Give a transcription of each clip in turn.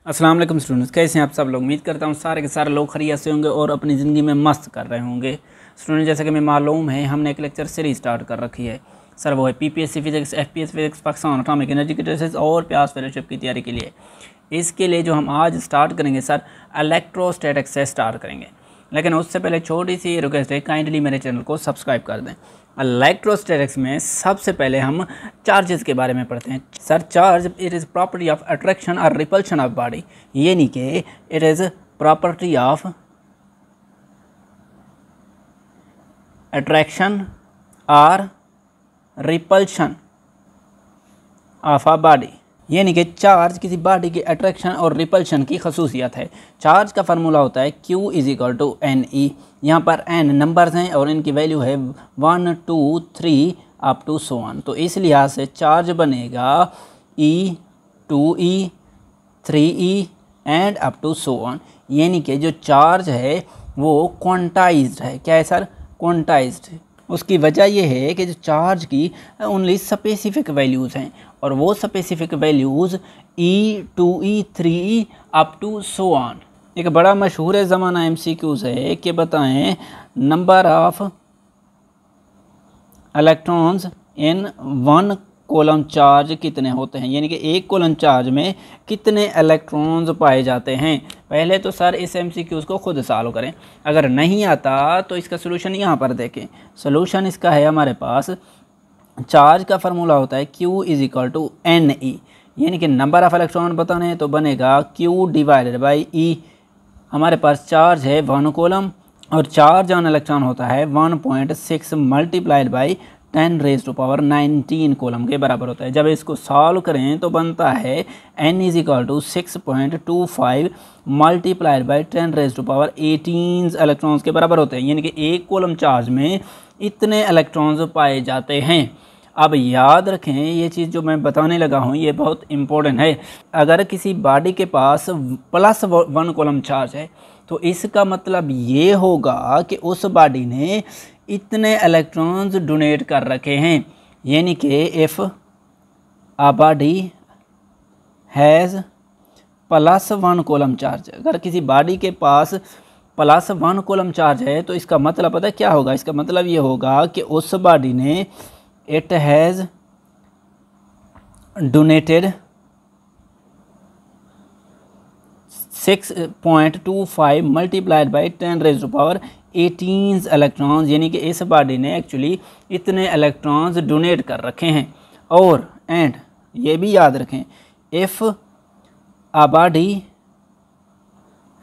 अस्सलाम वालेकुम स्टूडेंट्स, कैसे हैं आप सब लोग। उम्मीद करता हूँ सारे के सारे लोग खैरियत से होंगे और अपनी ज़िंदगी में मस्त कर रहे होंगे। स्टूडेंट, जैसे कि मैं मालूम है हमने एक लेक्चर सीरीज स्टार्ट कर रखी है सर, वो है PPSC physics, FPS physics, Pakistan atomic energy की टेस्ट और प्यास फेलोशिप की तैयारी के लिए। इसके लिए जो हम आज स्टार्ट करेंगे सर, इलेक्ट्रोस्टैटिक्स से स्टार्ट करेंगे। लेकिन उससे पहले छोटी सी रिक्वेस्ट है, काइंडली मेरे चैनल को सब्सक्राइब कर दें। इलेक्ट्रोस्टैटिक्स में सबसे पहले हम चार्जेस के बारे में पढ़ते हैं। Sir, charge it is property of attraction और रिपल्शन ऑफ बॉडी, यानी कि it is property of attraction और रिपल्शन ऑफ अ बॉडी, यानी कि चार्ज किसी बॉडी की अट्रैक्शन और रिपल्शन की खसूसियत है। चार्ज का फार्मूला होता है Q = NE। यहाँ पर n नंबर्स हैं और इनकी वैल्यू है 1 2 3 अप टू सो ऑन। तो इस लिहाज से चार्ज बनेगा E 2E 3E and up to so on, यानी कि जो चार्ज है वो क्वांटाइज्ड है। क्या है सर? क्वांटाइज्ड। उसकी वजह यह है कि जो चार्ज की ओनली स्पेसिफिक वैल्यूज़ हैं और वो specific values E 2E 3E up to so on. एक बड़ा मशहूर ज़माना MCQs है कि बताएं number of electrons in 1 coulomb charge कितने होते हैं, यानी कि एक कूलम चार्ज में कितने इलेक्ट्रॉन्स पाए जाते हैं। पहले तो सर इस MCQs को खुद सॉल्व करें, अगर नहीं आता तो इसका सोल्यूशन यहाँ पर देखें। सोल्यूशन इसका है हमारे पास, चार्ज का फार्मूला होता है Q = NE, यानी कि नंबर ऑफ इलेक्ट्रॉन बताने हैं तो बनेगा Q/E। हमारे पास चार्ज है 1 कूलम और चार्ज ऑन इलेक्ट्रॉन होता है 1.6 × 10⁻19 कूलम के बराबर होता है। जब इसको सॉल्व करें तो बनता है N = 6.25 × 10⁻18 इलेक्ट्रॉन्स के बराबर होते हैं, यानी कि एक कूलम चार्ज में इतने इलेक्ट्रॉन्स पाए जाते हैं। अब याद रखें ये चीज़ जो मैं बताने लगा हूँ ये बहुत इम्पोर्टेंट है। अगर किसी बॉडी के पास +1 कूलम चार्ज है तो इसका मतलब ये होगा कि उस बॉडी ने इतने इलेक्ट्रॉन्स डोनेट कर रखे हैं, यानी कि if a body has +1 coulomb charge, अगर किसी बॉडी के पास +1 कूलम चार्ज है तो इसका मतलब पता है क्या होगा? इसका मतलब ये होगा कि उस बॉडी ने इट हैज़ डोनेटेड 6.25 × 10⁻18 इलेक्ट्रॉन्स, यानी कि इस बॉडी ने एक्चुअली इतने इलेक्ट्रॉन्स डोनेट कर रखे हैं। और एंड ये भी याद रखें, if a body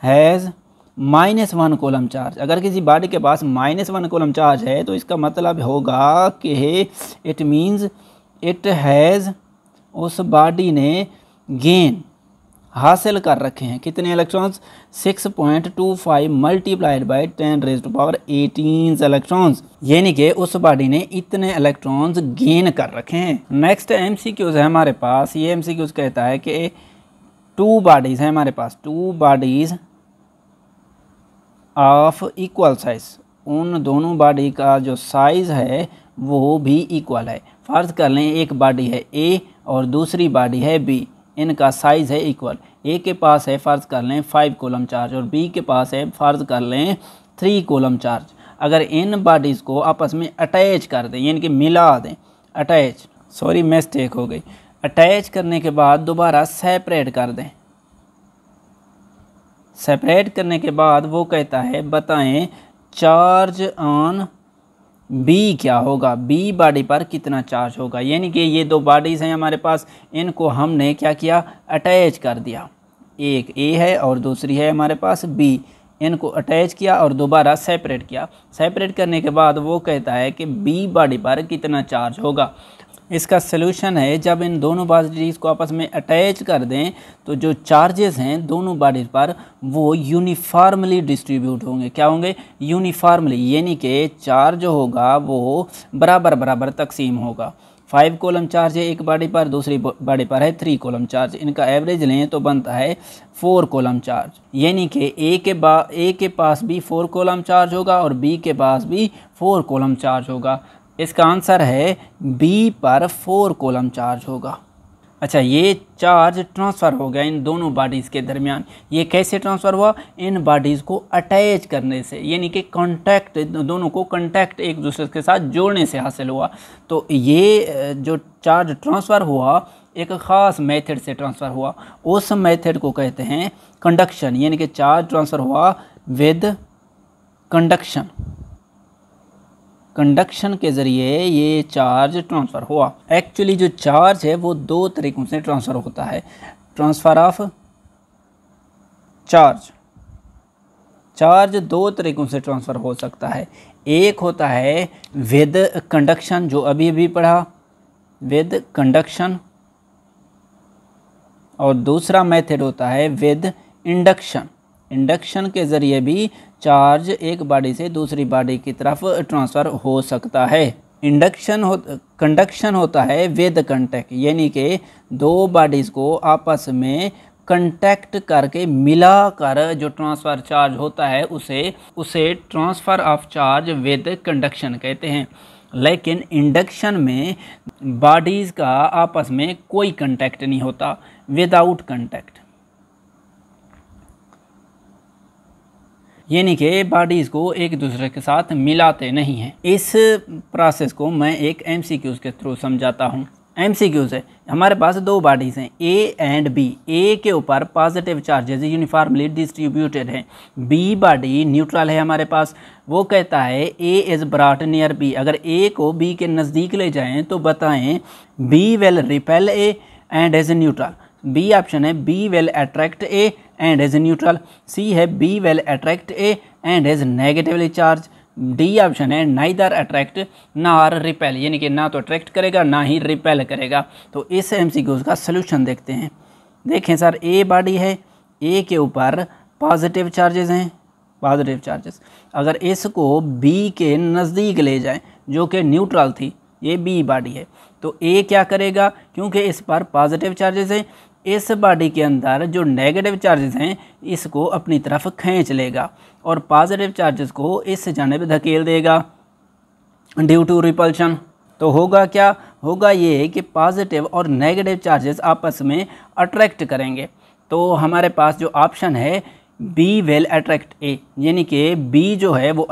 has -1 coulomb charge, अगर किसी बॉडी के पास -1 कूलम चार्ज है तो इसका मतलब होगा कि इट मीन्स इट हैज़, उस बॉडी ने गेन हासिल कर रखे हैं कितने इलेक्ट्रॉन्स? 6.25 × 10⁻18 इलेक्ट्रॉन्स, यानी कि उस बॉडी ने इतने इलेक्ट्रॉन्स गेन कर रखे हैं। नेक्स्ट MCQs है हमारे पास। ये MCQs कहता है कि 2 बॉडीज़ हैं हमारे पास, 2 बॉडीज़ ऑफ इक्वल साइज, उन दोनों बॉडी का जो साइज़ है वो भी इक्वल है। फ़र्ज़ कर लें एक बॉडी है A और दूसरी बॉडी है B, इनका साइज़ है इक्वल। A के पास है फ़र्ज़ कर लें 5 कूलम चार्ज और B के पास है फ़र्ज़ कर लें 3 कूलम चार्ज। अगर इन बॉडीज़ को आपस में अटैच कर दें, यानी कि मिला दें, अटैच, सॉरी मिस्टेक हो गई, अटैच करने के बाद दोबारा सेपरेट कर दें। सेपरेट करने के बाद वो कहता है बताएं चार्ज ऑन B क्या होगा, B बॉडी पर कितना चार्ज होगा। यानी कि ये 2 बॉडीज़ हैं हमारे पास, इनको हमने क्या किया? अटैच कर दिया। एक A है और दूसरी है हमारे पास B, इनको अटैच किया और दोबारा सेपरेट किया। सेपरेट करने के बाद वो कहता है कि B बॉडी पर कितना चार्ज होगा। इसका सलूशन है, जब इन दोनों बॉडीज़ को आपस में अटैच कर दें तो जो चार्जेस हैं दोनों बॉडीज़ पर वो यूनिफॉर्मली डिस्ट्रीब्यूट होंगे। क्या होंगे? यूनिफॉर्मली, यानी कि चार्ज जो होगा वो बराबर बराबर तकसीम होगा। 5 कूलम चार्ज है एक बॉडी पर, दूसरी बॉडी पर है 3 कूलम चार्ज, इनका एवरेज लें तो बनता है 4 कूलम चार्ज, यानी कि A के पास भी 4 कूलम चार्ज होगा और B के पास भी 4 कूलम चार्ज होगा। इसका आंसर है बी पर 4 कूलम चार्ज होगा। अच्छा, ये चार्ज ट्रांसफ़र हो गया इन दोनों बॉडीज़ के दरमियान। ये कैसे ट्रांसफ़र हुआ? इन बॉडीज़ को अटैच करने से, यानी कि कांटेक्ट, दोनों को कांटेक्ट एक दूसरे के साथ जोड़ने से हासिल हुआ। तो ये जो चार्ज ट्रांसफ़र हुआ एक ख़ास मेथड से ट्रांसफ़र हुआ, उस मेथड को कहते हैं कंडक्शन, यानी कि चार्ज ट्रांसफ़र हुआ विद कंडक्शन। कंडक्शन के ज़रिए ये चार्ज ट्रांसफ़र हुआ। एक्चुअली जो चार्ज है वो दो तरीक़ों से ट्रांसफ़र होता है। ट्रांसफ़र ऑफ चार्ज, चार्ज दो तरीक़ों से ट्रांसफ़र हो सकता है। एक होता है विद कंडक्शन, जो अभी अभी पढ़ा, विद कंडक्शन, और दूसरा मेथड होता है विद इंडक्शन। इंडक्शन के ज़रिए भी चार्ज एक बॉडी से दूसरी बॉडी की तरफ ट्रांसफ़र हो सकता है। कंडक्शन होता है विद कंटेक्ट, यानी कि दो बॉडीज़ को आपस में कंटेक्ट करके मिलाकर जो ट्रांसफ़र चार्ज होता है उसे transfer of charge with conduction कहते हैं। लेकिन इंडक्शन में बॉडीज़ का आपस में कोई कंटेक्ट नहीं होता, विदाउट कंटेक्ट, यानी कि बॉडीज़ को एक दूसरे के साथ मिलाते नहीं हैं। इस प्रोसेस को मैं एक एमसीक्यूज़ के थ्रू समझाता हूँ। एमसीक्यूज़ है, हमारे पास दो बॉडीज़ हैं ए एंड बी। ए के ऊपर पॉजिटिव चार्जेस यूनिफॉर्मली डिस्ट्रीब्यूटेड हैं, बी बॉडी न्यूट्रल है हमारे पास। वो कहता है A is brought near B. अगर ए को बी के नज़दीक ले जाएं तो बताएं B will repel A and is neutral. B option है B will attract A and is neutral. C है B will attract A and is negatively charge. D option है नाइदर अट्रैक्ट नॉर रिपेल, यानी कि ना तो attract करेगा ना ही repel करेगा। तो इस एमसीक्यूज़ का सलूशन देखते हैं। देखें सर, ए बॉडी है, ए के ऊपर पॉजिटिव चार्जेस हैं, पॉजिटिव चार्जेस। अगर इसको बी के नज़दीक ले जाएं जो कि न्यूट्रल थी, ये बी बॉडी है, तो ए क्या करेगा? क्योंकि इस पर पॉजिटिव चार्जेस हैं, इस बॉडी के अंदर जो नेगेटिव चार्जेस हैं इसको अपनी तरफ खींच लेगा और पॉजिटिव चार्जेस को इस जानिब धकेल देगा ड्यू टू रिपल्शन। तो होगा क्या? होगा ये कि पॉजिटिव और नेगेटिव चार्जेस आपस में अट्रैक्ट करेंगे। तो हमारे पास जो ऑप्शन है बी विल अट्रैक्ट ए, यानी कि बी जो है वो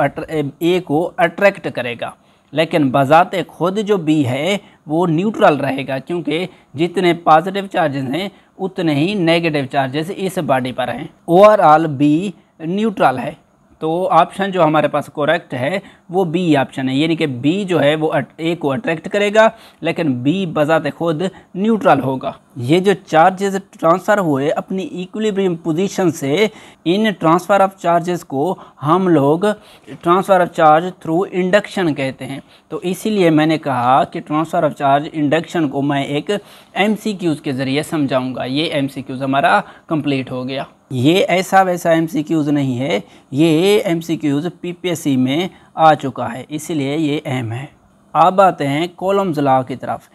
ए को अट्रैक्ट करेगा, लेकिन बजाते खुद जो बी है वो न्यूट्रल रहेगा, क्योंकि जितने पॉजिटिव चार्जेस हैं उतने ही नेगेटिव चार्जेस इस बॉडी पर हैं। ओवरऑल बी न्यूट्रल है। तो ऑप्शन जो हमारे पास करेक्ट है वो बी ऑप्शन है, यानी कि बी जो है वो ए को अट्रैक्ट करेगा, लेकिन बी बजाते खुद न्यूट्रल होगा। ये जो चार्जेस ट्रांसफ़र हुए अपनी इक्विलिब्रियम पोजीशन से, इन ट्रांसफ़र ऑफ चार्जेस को हम लोग transfer of charge through induction कहते हैं। तो इसीलिए मैंने कहा कि ट्रांसफ़र ऑफ चार्ज इंडक्शन को मैं एक एमसीक्यूज़ के ज़रिए समझाऊंगा। ये एमसीक्यूज़ हमारा कंप्लीट हो गया। ये ऐसा वैसा एमसीक्यूज़ नहीं है, ये एमसीक्यूज़ पीपीएससी में आ चुका है, इसीलिए ये अहम है। अब आते हैं कॉलम्स लॉ की तरफ।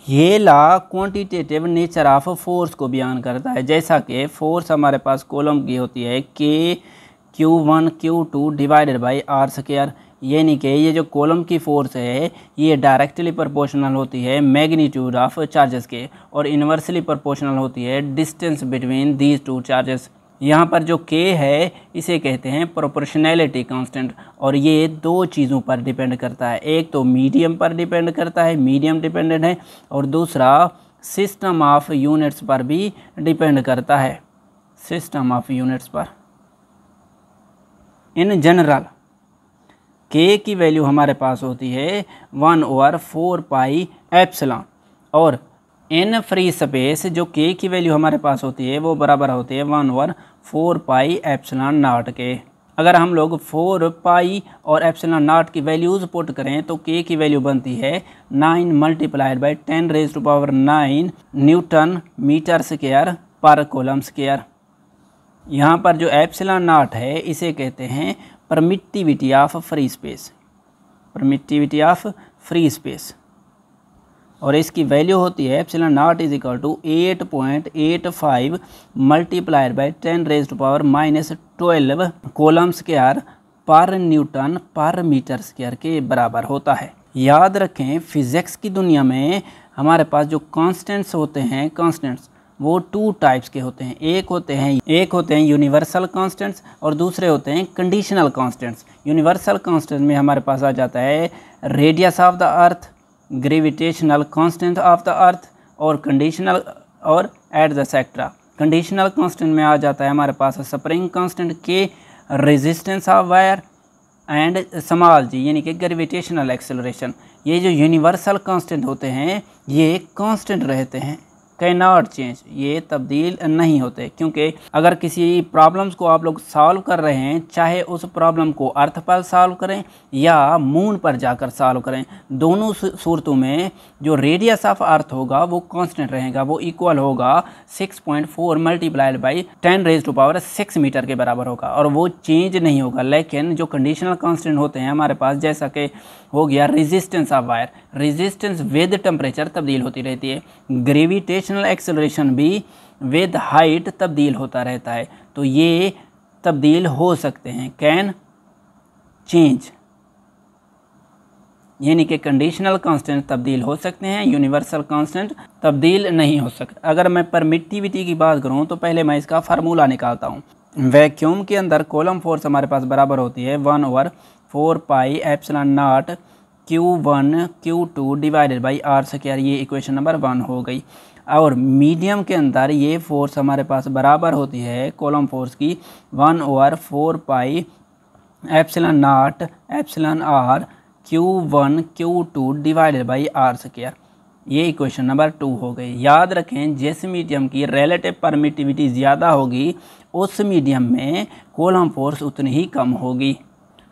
ये law quantitative nature of force को बयान करता है। जैसा कि फोर्स हमारे पास कॉलम की होती है के Q1 Q2 divided by are square, यानी कि ये जो कॉलम की फोर्स है ये डायरेक्टली प्रोपोर्शनल होती है मैग्नीट्यूड ऑफ चार्जेस के, और इन्वर्सली प्रोपोर्शनल होती है distance between these two charges. यहाँ पर जो k है इसे कहते हैं प्रोपोर्शनैलिटी कांस्टेंट, और ये दो चीज़ों पर डिपेंड करता है। एक तो मीडियम पर डिपेंड करता है, मीडियम डिपेंडेंट है, और दूसरा सिस्टम ऑफ यूनिट्स पर भी डिपेंड करता है, सिस्टम ऑफ यूनिट्स पर। इन जनरल k की वैल्यू हमारे पास होती है 1/4 पाई एप्सिलॉन, और इन फ्री स्पेस जो k की वैल्यू हमारे पास होती है वो बराबर होती है 1/4 पाई एप्सिलॉन नॉट के। अगर हम लोग 4 पाई और एप्सिलॉन नॉट की वैल्यूज़ पुट करें तो k की वैल्यू बनती है 9 multiplied by 10⁻⁹ newton metre square पर कूलम स्क्वायर। यहाँ पर जो एप्सिलॉन नॉट है इसे कहते हैं permittivity of free space, permittivity of free space, और इसकी वैल्यू होती है epsilon naught is equal to 8.85 multiplied by 10⁻⁻12 coulomb square पर न्यूटन पर मीटर स्क्वायर के बराबर होता है। याद रखें फिज़िक्स की दुनिया में हमारे पास जो कांस्टेंट्स होते हैं, कांस्टेंट्स वो 2 टाइप्स के होते हैं। एक होते हैं यूनिवर्सल कांस्टेंट्स और दूसरे होते हैं कंडीशनल कांस्टेंट्स। यूनिवर्सल कांस्टेंट में हमारे पास आ जाता है radius of the earth, gravitational constant of the earth और कंडीशनल और एट द सेक्ट्रा। कंडीशनल कांस्टेंट में आ जाता है हमारे पास स्प्रिंग कांस्टेंट के, resistance of wire and small G यानी कि ग्रेविटेशनल एक्सेलरेशन। ये जो यूनिवर्सल कांस्टेंट होते हैं ये कांस्टेंट रहते हैं, कैन नॉट चेंज, ये तब्दील नहीं होते। क्योंकि अगर किसी प्रॉब्लम्स को आप लोग सॉल्व कर रहे हैं, चाहे उस प्रॉब्लम को अर्थ पर सॉल्व करें या मून पर जाकर सॉल्व करें, दोनों सूरतों में जो रेडियस ऑफ अर्थ होगा वो कांस्टेंट रहेगा, वो इक्वल होगा 6.4 मल्टीप्लाइड बाई 10⁻⁶ मीटर के बराबर होगा और वो चेंज नहीं होगा। लेकिन जो कंडीशनल कांस्टेंट होते हैं हमारे पास, जैसा कि हो गया resistance of wire, resistance with temperature तब्दील होती रहती है, ग्रेविटेशनल एक्सेलरेशन भी विद हाइट तब्दील होता रहता है। तो ये तब्दील हो सकते हैं, कैन चेंज, यानी कि कंडीशनल कांस्टेंट तब्दील हो सकते हैं, यूनिवर्सल कांस्टेंट तब्दील नहीं हो सकता। अगर मैं परमिटिविटी की बात करूं तो पहले मैं इसका फार्मूला निकालता हूं। वैक्यूम के अंदर कॉलम फोर्स हमारे पास बराबर होती है 1/4 pi epsilon not Q1 Q2 divided by r²। ये इक्वेशन नंबर 1 हो गई। और मीडियम के अंदर ये फोर्स हमारे पास बराबर होती है कॉलम फोर्स की 1/4 pi epsilon not epsilon r Q1 Q2 divided by r²। ये इक्वेशन नंबर 2 हो गई। याद रखें जिस मीडियम की रिलेटिव परमिटिविटी ज़्यादा होगी उस मीडियम में कॉलम फोर्स उतनी ही कम होगी।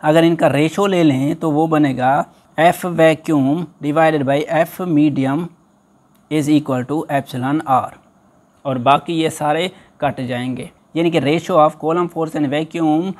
अगर इनका रेशो ले लें तो वो बनेगा F vacuum divided by F medium is equal to epsilon r और बाकी ये सारे कट जाएंगे। यानी कि ratio of coulomb force and vacuum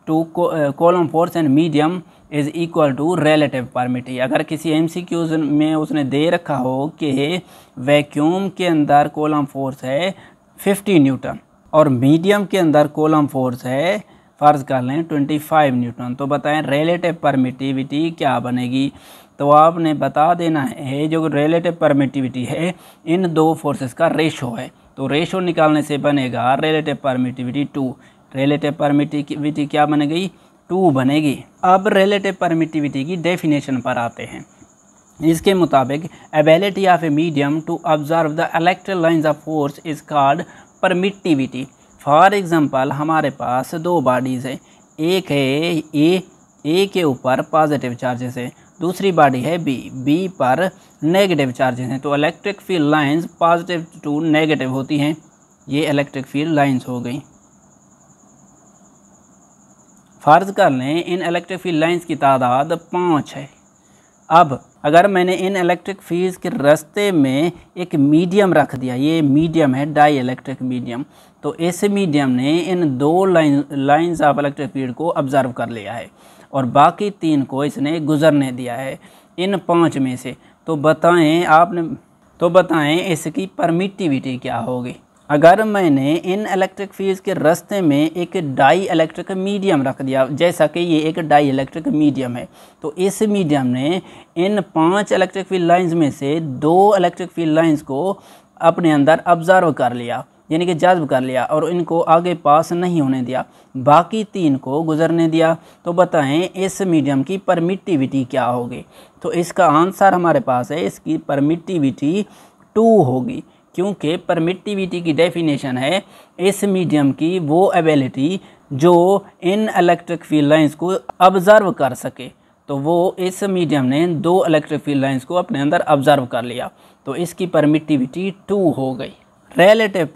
to coulomb force and medium is equal to relative permittivity. अगर किसी MCQs में उसने दे रखा हो कि वैक्यूम के अंदर कॉलम फोर्स है 50 न्यूटन और मीडियम के अंदर कॉलम फोर्स है फ़र्ज़ कर लें 25 न्यूटन, तो बताएं रिलेटिव परमिटिविटी क्या बनेगी। तो आपने बता देना है जो रिलेटिव परमिटिविटी है इन दो फोर्सेस का रेशो है। तो रेशो निकालने से बनेगा रिलेटिव परमिटिविटी 2। रिलेटिव परमिटिविटी क्या बनेगी? 2 बनेगी। अब रिलेटिव परमिटिविटी की डेफिनेशन पर आते हैं। इसके मुताबिक ability of a medium to observe the electric lines of force is called permittivity. For example हमारे पास 2 बॉडीज़ है, एक है ए के ऊपर पॉजिटिव चार्जेस है, दूसरी बॉडी है बी पर नेगेटिव चार्जेस हैं। तो electric field lines positive to negative होती हैं। ये इलेक्ट्रिक फील्ड लाइंस हो गई। फर्ज कर लें इन इलेक्ट्रिक फील्ड लाइंस की तादाद 5 है। अब अगर मैंने इन इलेक्ट्रिक फील्ड्स के रास्ते में एक मीडियम रख दिया, ये मीडियम है डाई इलेक्ट्रिक मीडियम, तो इस मीडियम ने इन 2 लाइंस ऑफ इलेक्ट्रिक फील्ड को ऑब्जर्व कर लिया है और बाकी 3 को इसने गुजरने दिया है इन 5 में से। तो बताएं इसकी परमिटिविटी क्या होगी। अगर मैंने इन इलेक्ट्रिक फील्ड्स के रास्ते में एक डाई इलेक्ट्रिक मीडियम रख दिया, जैसा कि ये एक डाई इलेक्ट्रिक मीडियम है, तो इस मीडियम ने इन 5 इलेक्ट्रिक फील्ड लाइंस में से 2 इलेक्ट्रिक फील्ड लाइंस को अपने अंदर ऑब्जर्व कर लिया, यानी कि जज्ब कर लिया और इनको आगे पास नहीं होने दिया, बाकी 3 को गुजरने दिया। तो बताएं इस मीडियम की परमिटिविटी क्या होगी। तो इसका आंसर हमारे पास है, इसकी परमिटिविटी 2 होगी, क्योंकि परमिटिविटी की डेफिनेशन है इस मीडियम की वो एबिलिटी जो इन इलेक्ट्रिक फील्ड लाइंस को ऑब्जर्व कर सके। तो वो इस मीडियम ने 2 इलेक्ट्रिक फील्ड लाइंस को अपने अंदर ऑब्जर्व कर लिया, तो इसकी परमिटिविटी 2 हो गई। रिलेटिव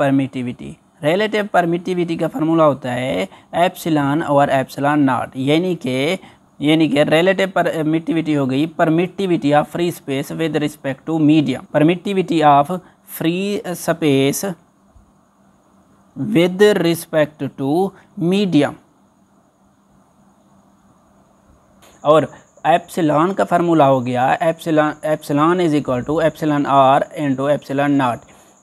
परमिटिविटी का फार्मूला होता है एप्सिलॉन और एप्सिलॉन नॉट, यानी कि रिलेटिव परमिटिविटी हो गई permittivity of free space with respect to medium, permittivity of free space with respect to medium. और एप्सिलॉन का फार्मूला हो गया epsilon is equal to epsilon R into epsilon naught.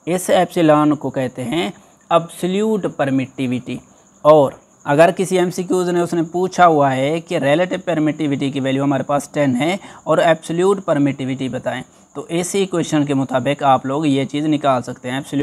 इस epsilon को कहते हैं अब्सोल्यूट परमिटिविटी। और अगर किसी MCQs ने उसने पूछा हुआ है कि रिलेटिव परमिटिविटी की वैल्यू हमारे पास 10 है और एब्सोल्यूट परमिटिविटी बताएं, तो इसी क्वेश्चन के मुताबिक आप लोग ये चीज़ निकाल सकते हैं।